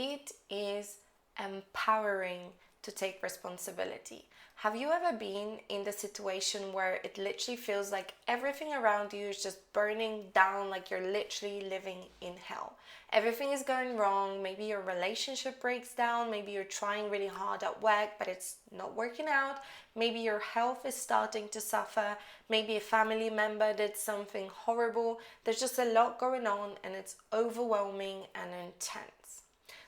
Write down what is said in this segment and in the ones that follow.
It is empowering to take responsibility. Have you ever been in the situation where it literally feels like everything around you is just burning down, like you're literally living in hell? Everything is going wrong. Maybe your relationship breaks down. Maybe you're trying really hard at work, but it's not working out. Maybe your health is starting to suffer. Maybe a family member did something horrible. There's just a lot going on and it's overwhelming and intense.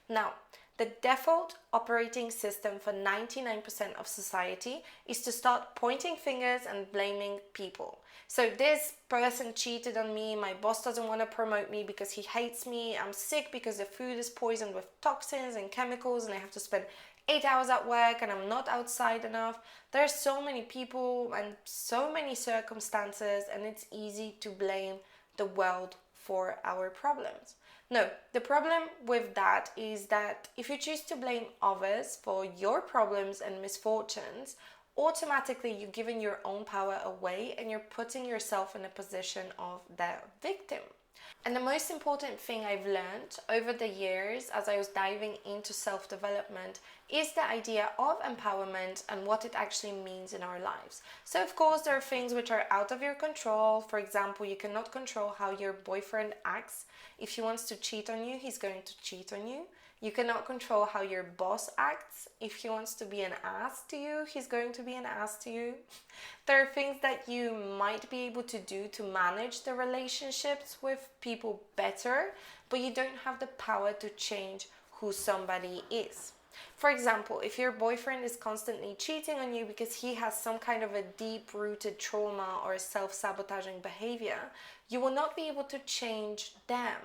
Now, the default operating system for 99% of society is to start pointing fingers and blaming people. So this person cheated on me, my boss doesn't want to promote me because he hates me, I'm sick because the food is poisoned with toxins and chemicals and I have to spend 8 hours at work and I'm not outside enough. There are so many people and so many circumstances, and it's easy to blame the world for our problems. No, the problem with that is that if you choose to blame others for your problems and misfortunes, automatically you're giving your own power away and you're putting yourself in a position of the victim. And the most important thing I've learned over the years as I was diving into self-development is the idea of empowerment and what it actually means in our lives. So of course there are things which are out of your control. For example, you cannot control how your boyfriend acts. If he wants to cheat on you, he's going to cheat on you. You cannot control how your boss acts. If he wants to be an ass to you, he's going to be an ass to you. There are things that you might be able to do to manage the relationships with people better, but you don't have the power to change who somebody is. For example, if your boyfriend is constantly cheating on you because he has some kind of a deep-rooted trauma or self-sabotaging behavior, you will not be able to change them.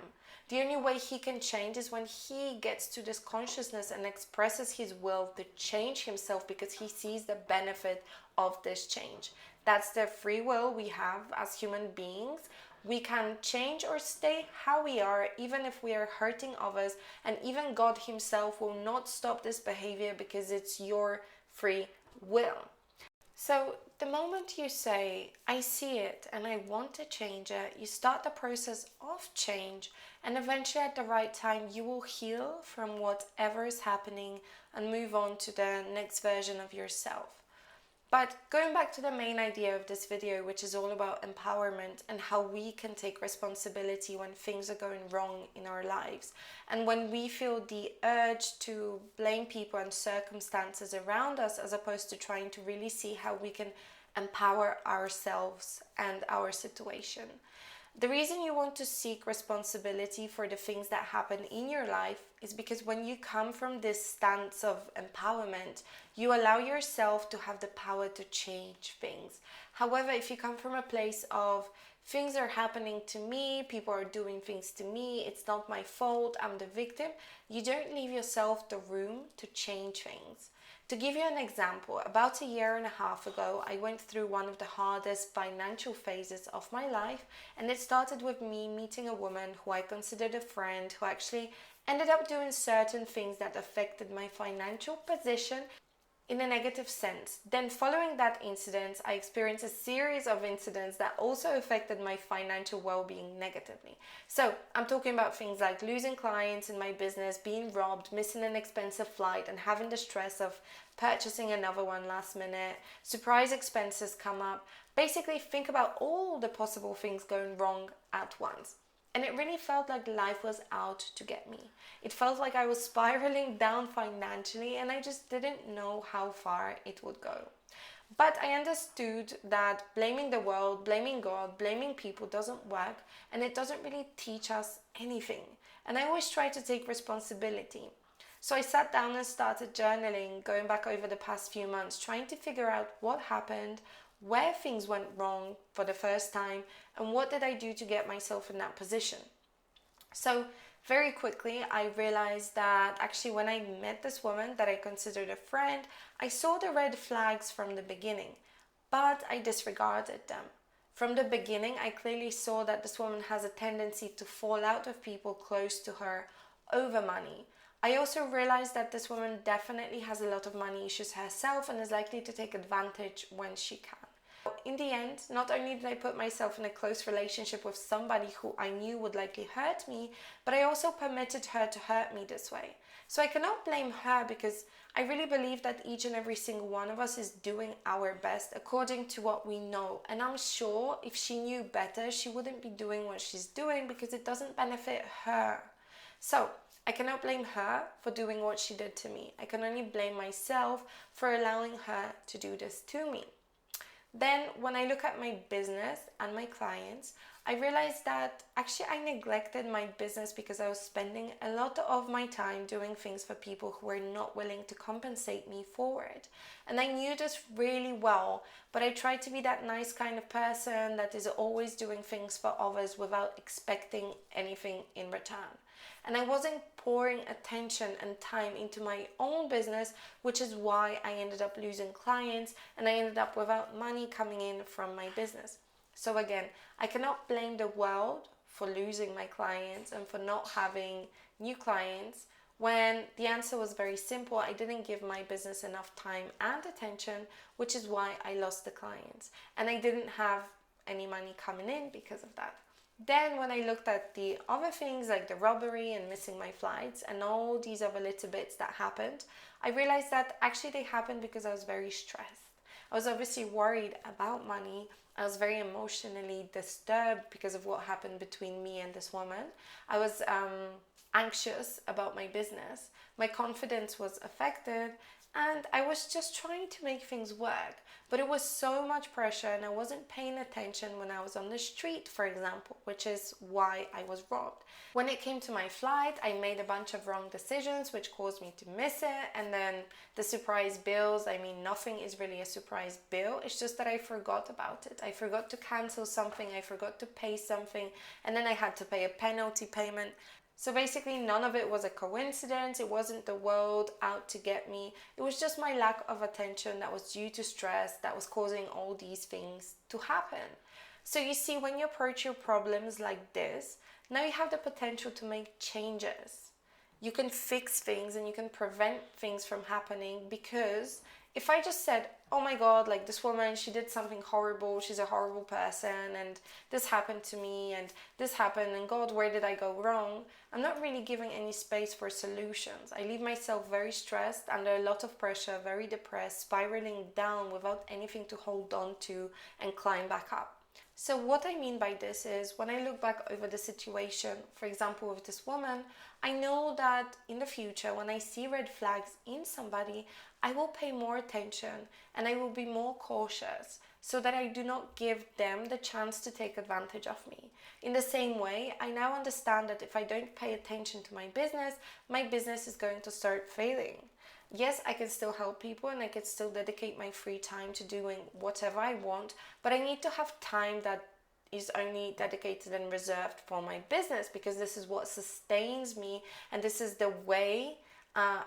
The only way he can change is when he gets to this consciousness and expresses his will to change himself because he sees the benefit of this change. That's the free will we have as human beings. We can change or stay how we are even if we are hurting others, and even God himself will not stop this behavior because it's your free will. So the moment you say, I see it and I want to change it, you start the process of change, and eventually at the right time you will heal from whatever is happening and move on to the next version of yourself. But going back to the main idea of this video, which is all about empowerment and how we can take responsibility when things are going wrong in our lives. And when we feel the urge to blame people and circumstances around us, as opposed to trying to really see how we can empower ourselves and our situation. The reason you want to seek responsibility for the things that happen in your life is because when you come from this stance of empowerment, you allow yourself to have the power to change things. However, if you come from a place of things are happening to me, people are doing things to me, it's not my fault, I'm the victim, you don't leave yourself the room to change things. To give you an example, about 1.5 years ago, I went through one of the hardest financial phases of my life, and it started with me meeting a woman who I considered a friend, who actually ended up doing certain things that affected my financial position in a negative sense. Then following that incident, I experienced a series of incidents that also affected my financial well-being negatively. So I'm talking about things like losing clients in my business, being robbed, missing an expensive flight, and having the stress of purchasing another one last minute. Surprise expenses come up. Basically, think about all the possible things going wrong at once. And it really felt like life was out to get me. It felt like I was spiraling down financially and I just didn't know how far it would go. But I understood that blaming the world, blaming God, blaming people doesn't work, and it doesn't really teach us anything. And I always try to take responsibility. So I sat down and started journaling, going back over the past few months, trying to figure out what happened, where things went wrong for the first time, and what did I do to get myself in that position. So very quickly I realized that actually when I met this woman that I considered a friend, I saw the red flags from the beginning, but I disregarded them. From the beginning, I clearly saw that this woman has a tendency to fall out with people close to her over money. I also realized that this woman definitely has a lot of money issues herself and is likely to take advantage when she can. In the end, not only did I put myself in a close relationship with somebody who I knew would likely hurt me, but I also permitted her to hurt me this way. So I cannot blame her, because I really believe that each and every single one of us is doing our best according to what we know. And I'm sure if she knew better, she wouldn't be doing what she's doing, because it doesn't benefit her. So I cannot blame her for doing what she did to me. I can only blame myself for allowing her to do this to me. Then when I look at my business and my clients, I realized that actually I neglected my business because I was spending a lot of my time doing things for people who were not willing to compensate me for it. And I knew this really well, but I tried to be that nice kind of person that is always doing things for others without expecting anything in return. And I wasn't pouring attention and time into my own business, which is why I ended up losing clients and I ended up without money coming in from my business. So again, I cannot blame the world for losing my clients and for not having new clients, when the answer was very simple. I didn't give my business enough time and attention, which is why I lost the clients. And I didn't have any money coming in because of that. Then when I looked at the other things like the robbery and missing my flights and all these other little bits that happened, I realized that actually they happened because I was very stressed. I was obviously worried about money. I was very emotionally disturbed because of what happened between me and this woman. I was anxious about my business. My confidence was affected, and I was just trying to make things work. But it was so much pressure, and I wasn't paying attention when I was on the street, for example, which is why I was robbed. When it came to my flight, I made a bunch of wrong decisions, which caused me to miss it. And then the surprise bills, I mean, nothing is really a surprise bill. It's just that I forgot about it. I forgot to cancel something, I forgot to pay something, and then I had to pay a penalty payment. So basically none of it was a coincidence. It wasn't the world out to get me. It was just my lack of attention that was due to stress that was causing all these things to happen. So you see, when you approach your problems like this, now you have the potential to make changes. You can fix things and you can prevent things from happening, because if I just said, oh my God, like this woman, she did something horrible, she's a horrible person, and this happened to me, and this happened, and God, where did I go wrong? I'm not really giving any space for solutions. I leave myself very stressed, under a lot of pressure, very depressed, spiraling down without anything to hold on to and climb back up. So what I mean by this is, when I look back over the situation, for example, with this woman, I know that in the future, when I see red flags in somebody, I will pay more attention and I will be more cautious, so that I do not give them the chance to take advantage of me. In the same way, I now understand that if I don't pay attention to my business is going to start failing. Yes, I can still help people and I can still dedicate my free time to doing whatever I want, but I need to have time that is only dedicated and reserved for my business, because this is what sustains me and this is the way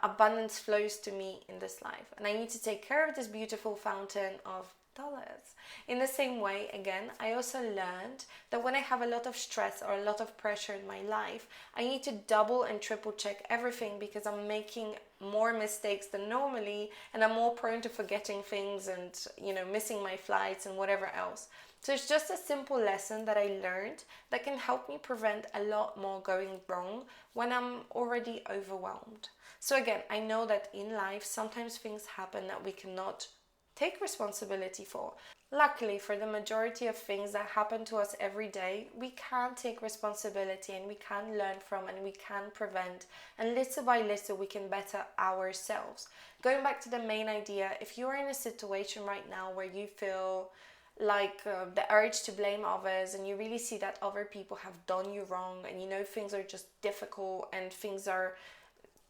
abundance flows to me in this life. And I need to take care of this beautiful fountain of dollars. In the same way, again, I also learned that when I have a lot of stress or a lot of pressure in my life, I need to double and triple check everything, because I'm making more mistakes than normally and I'm more prone to forgetting things and, missing my flights and whatever else. So it's just a simple lesson that I learned that can help me prevent a lot more going wrong when I'm already overwhelmed. So again, I know that in life, sometimes things happen that we cannot take responsibility for. Luckily, for the majority of things that happen to us every day, we can take responsibility and we can learn from and we can prevent, and little by little we can better ourselves. Going back to the main idea, if you are in a situation right now where you feel like the urge to blame others, and you really see that other people have done you wrong, and things are just difficult and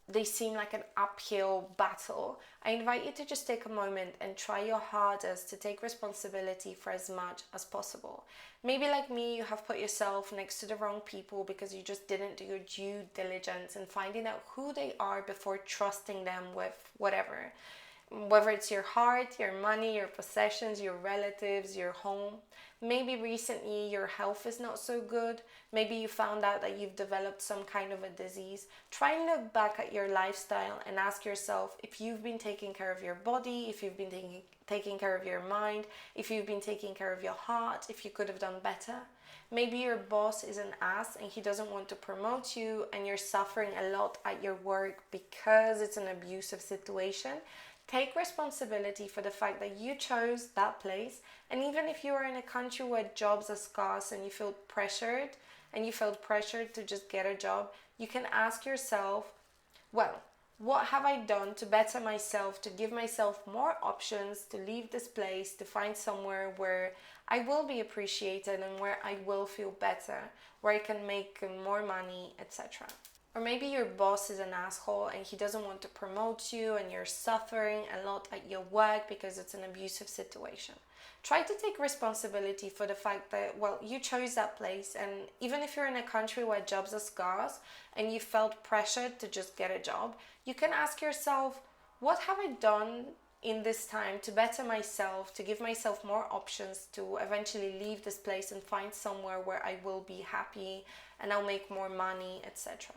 they seem like an uphill battle, I invite you to just take a moment and try your hardest to take responsibility for as much as possible. Maybe like me, you have put yourself next to the wrong people because you just didn't do your due diligence and finding out who they are before trusting them with whatever. whether it's your heart, your money, your possessions, your relatives, your home. Maybe recently your health is not so good. Maybe you found out that you've developed some kind of a disease. Try and look back at your lifestyle and ask yourself if you've been taking care of your body, if you've been taking care of your mind, if you've been taking care of your heart, if you could have done better. Maybe your boss is an ass and he doesn't want to promote you and you're suffering a lot at your work because it's an abusive situation. Take responsibility for the fact that you chose that place. And even if you are in a country where jobs are scarce and you felt pressured to just get a job, you can ask yourself, well, what have I done to better myself, to give myself more options, to leave this place, to find somewhere where I will be appreciated and where I will feel better, where I can make more money, etc. Or maybe your boss is an asshole and he doesn't want to promote you and you're suffering a lot at your work because it's an abusive situation. Try to take responsibility for the fact that, well, you chose that place, and even if you're in a country where jobs are scarce and you felt pressured to just get a job, you can ask yourself, what have I done in this time to better myself, to give myself more options, to eventually leave this place and find somewhere where I will be happy and I'll make more money, etc.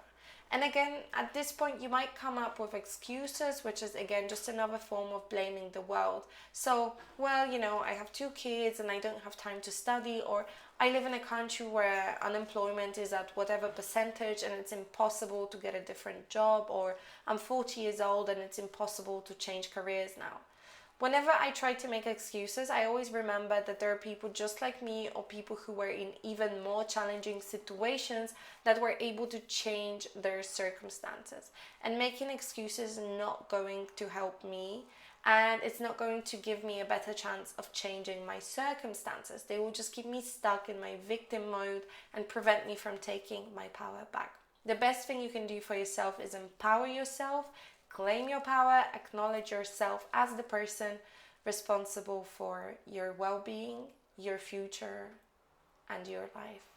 And again, at this point, you might come up with excuses, which is again just another form of blaming the world. So, well, I have 2 kids and I don't have time to study, or I live in a country where unemployment is at whatever percentage and it's impossible to get a different job, or I'm 40 years old and it's impossible to change careers now. Whenever I try to make excuses, I always remember that there are people just like me or people who were in even more challenging situations that were able to change their circumstances. And making excuses is not going to help me, and it's not going to give me a better chance of changing my circumstances. They will just keep me stuck in my victim mode and prevent me from taking my power back. The best thing you can do for yourself is empower yourself. Claim your power, acknowledge yourself as the person responsible for your well-being, your future, and your life.